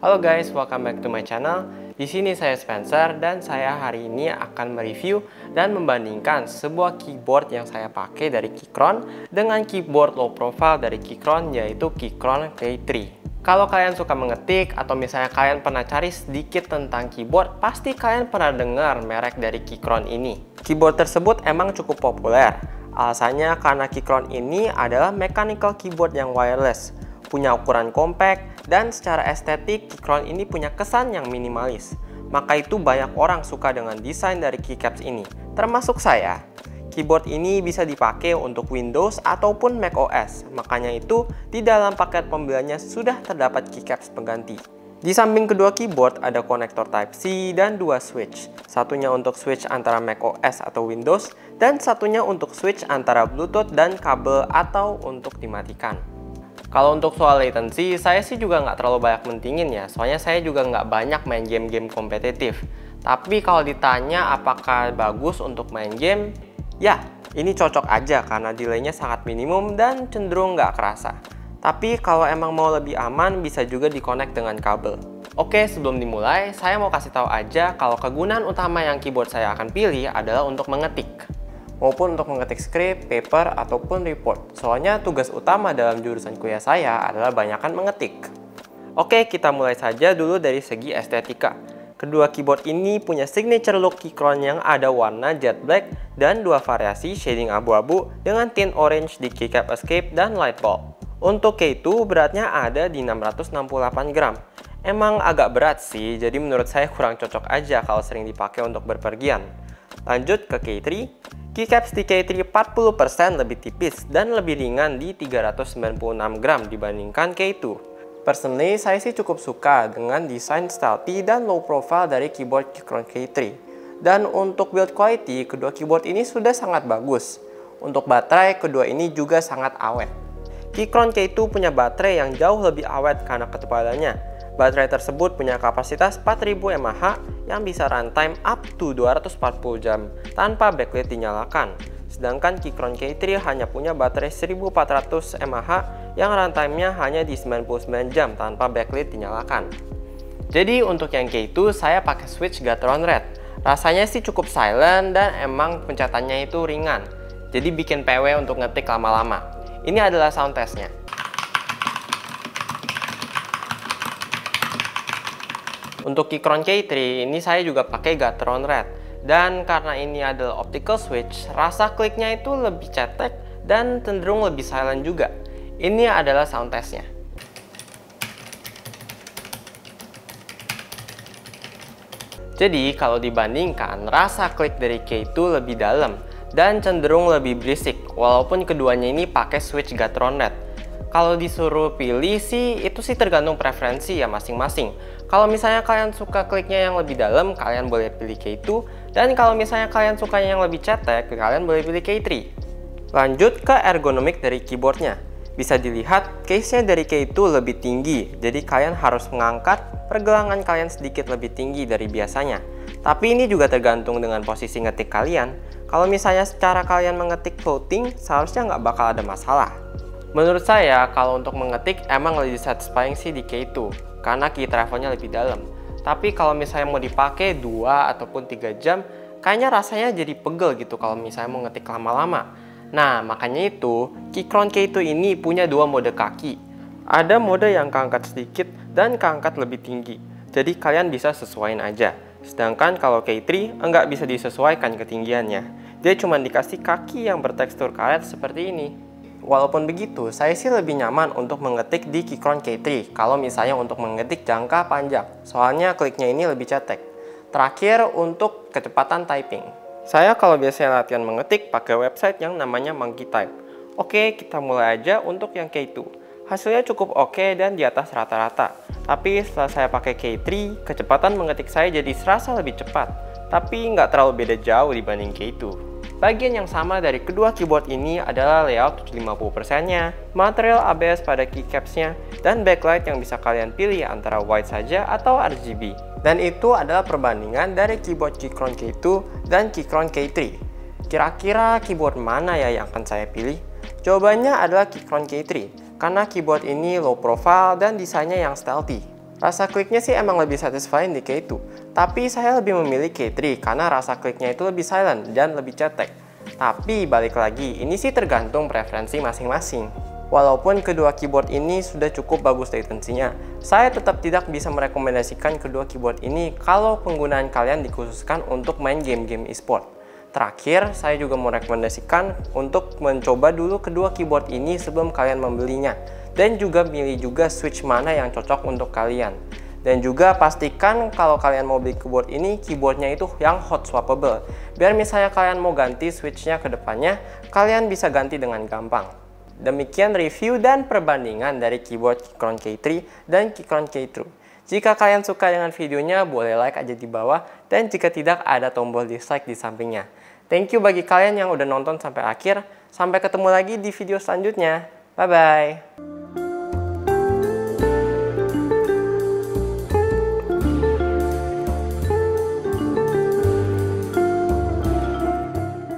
Halo guys, welcome back to my channel. Di sini saya Spencer dan saya hari ini akan mereview dan membandingkan sebuah keyboard yang saya pakai dari Keychron dengan keyboard low profile dari Keychron, yaitu Keychron K3. Kalau kalian suka mengetik atau misalnya kalian pernah cari sedikit tentang keyboard, pasti kalian pernah dengar merek dari Keychron ini. Keyboard tersebut emang cukup populer. Alasannya karena Keychron ini adalah mechanical keyboard yang wireless, punya ukuran compact, dan secara estetik Keychron ini punya kesan yang minimalis. Maka itu banyak orang suka dengan desain dari keycaps ini, termasuk saya. Keyboard ini bisa dipakai untuk Windows ataupun macOS, makanya itu di dalam paket pembeliannya sudah terdapat keycaps pengganti. Di samping kedua keyboard ada konektor Type-C dan dua switch. Satunya untuk switch antara macOS atau Windows, dan satunya untuk switch antara Bluetooth dan kabel atau untuk dimatikan. Kalau untuk soal latency, saya sih juga nggak terlalu banyak mentingin ya, soalnya saya juga nggak banyak main game-game kompetitif. Tapi kalau ditanya apakah bagus untuk main game, ya ini cocok aja karena delaynya sangat minimum dan cenderung nggak kerasa. Tapi kalau emang mau lebih aman, bisa juga di-connect dengan kabel. Oke, sebelum dimulai, saya mau kasih tahu aja kalau kegunaan utama yang keyboard saya akan pilih adalah untuk mengetik, maupun untuk mengetik script, paper, ataupun report. Soalnya tugas utama dalam jurusan kuliah saya adalah banyakan mengetik. Oke, kita mulai saja dulu dari segi estetika. Kedua keyboard ini punya signature look Keychron yang ada warna jet black dan dua variasi shading abu-abu dengan tint orange di keycap escape dan light bulb. Untuk K2 beratnya ada di 668 gram. Emang agak berat sih, jadi menurut saya kurang cocok aja kalau sering dipakai untuk berpergian. Lanjut ke K3. Keycaps di K3 40% lebih tipis dan lebih ringan di 396 gram dibandingkan K2. Personally, saya sih cukup suka dengan desain stealthy dan low profile dari keyboard Keychron K3. Dan untuk build quality, kedua keyboard ini sudah sangat bagus. Untuk baterai, kedua ini juga sangat awet. Keychron K2 punya baterai yang jauh lebih awet karena ketebalannya. Baterai tersebut punya kapasitas 4000 mAh yang bisa runtime up to 240 jam tanpa backlight dinyalakan. Sedangkan Keychron K3 hanya punya baterai 1400 mAh yang runtime-nya hanya di 99 jam tanpa backlight dinyalakan. Jadi untuk yang K2 saya pakai switch Gateron Red. Rasanya sih cukup silent dan emang pencetannya itu ringan. Jadi bikin PW untuk ngetik lama-lama. Ini adalah sound testnya. Untuk Keychron K3 ini saya juga pakai Gateron Red, dan karena ini adalah optical switch, rasa kliknya itu lebih cetek dan cenderung lebih silent juga. Ini adalah sound testnya. Jadi kalau dibandingkan, rasa klik dari K2 lebih dalam dan cenderung lebih berisik, walaupun keduanya ini pakai switch Gateron Red. Kalau disuruh pilih sih, itu sih tergantung preferensi ya masing-masing. Kalau misalnya kalian suka kliknya yang lebih dalam, kalian boleh pilih K2. Dan kalau misalnya kalian suka yang lebih cetek, kalian boleh pilih K3. Lanjut ke ergonomik dari keyboardnya. Bisa dilihat, case-nya dari K2 lebih tinggi, jadi kalian harus mengangkat pergelangan kalian sedikit lebih tinggi dari biasanya. Tapi ini juga tergantung dengan posisi ngetik kalian. Kalau misalnya secara kalian mengetik floating, seharusnya nggak bakal ada masalah. Menurut saya, kalau untuk mengetik emang lebih satisfying sih di K2 karena key travelnya lebih dalam. Tapi kalau misalnya mau dipakai 2 ataupun 3 jam, kayaknya rasanya jadi pegel gitu kalau misalnya mau ngetik lama-lama. Nah, makanya itu Keychron K2 ini punya dua mode kaki. Ada mode yang keangkat sedikit dan keangkat lebih tinggi. Jadi kalian bisa sesuaiin aja. Sedangkan kalau K3 enggak bisa disesuaikan ketinggiannya. Dia cuma dikasih kaki yang bertekstur karet seperti ini. Walaupun begitu, saya sih lebih nyaman untuk mengetik di Keychron K3 kalau misalnya untuk mengetik jangka panjang, soalnya kliknya ini lebih cetek. Terakhir, untuk kecepatan typing. Saya kalau biasanya latihan mengetik pakai website yang namanya Monkey Type. Oke, kita mulai aja untuk yang K2. Hasilnya cukup oke dan di atas rata-rata. Tapi setelah saya pakai K3, kecepatan mengetik saya jadi serasa lebih cepat. Tapi nggak terlalu beda jauh dibanding K2. Bagian yang sama dari kedua keyboard ini adalah layout 50%-nya, material ABS pada keycaps-nya, dan backlight yang bisa kalian pilih antara white saja atau RGB. Dan itu adalah perbandingan dari keyboard Keychron K2 dan Keychron K3. Kira-kira keyboard mana ya yang akan saya pilih? Jawabannya adalah Keychron K3, karena keyboard ini low profile dan desainnya yang stealthy. Rasa kliknya sih emang lebih satisfying di K2, tapi saya lebih memilih K3 karena rasa kliknya itu lebih silent dan lebih cetek. Tapi balik lagi, ini sih tergantung preferensi masing-masing. Walaupun kedua keyboard ini sudah cukup bagus latensinya, saya tetap tidak bisa merekomendasikan kedua keyboard ini kalau penggunaan kalian dikhususkan untuk main game-game e-sport. Terakhir, saya juga merekomendasikan untuk mencoba dulu kedua keyboard ini sebelum kalian membelinya. Dan juga pilih juga switch mana yang cocok untuk kalian. Dan juga pastikan kalau kalian mau beli keyboard ini, keyboardnya itu yang hot swappable. Biar misalnya kalian mau ganti switchnya ke depannya, kalian bisa ganti dengan gampang. Demikian review dan perbandingan dari keyboard Keychron K3 dan Keychron K2. Jika kalian suka dengan videonya, boleh like aja di bawah. Dan jika tidak, ada tombol dislike di sampingnya. Thank you bagi kalian yang udah nonton sampai akhir. Sampai ketemu lagi di video selanjutnya. Bye-bye.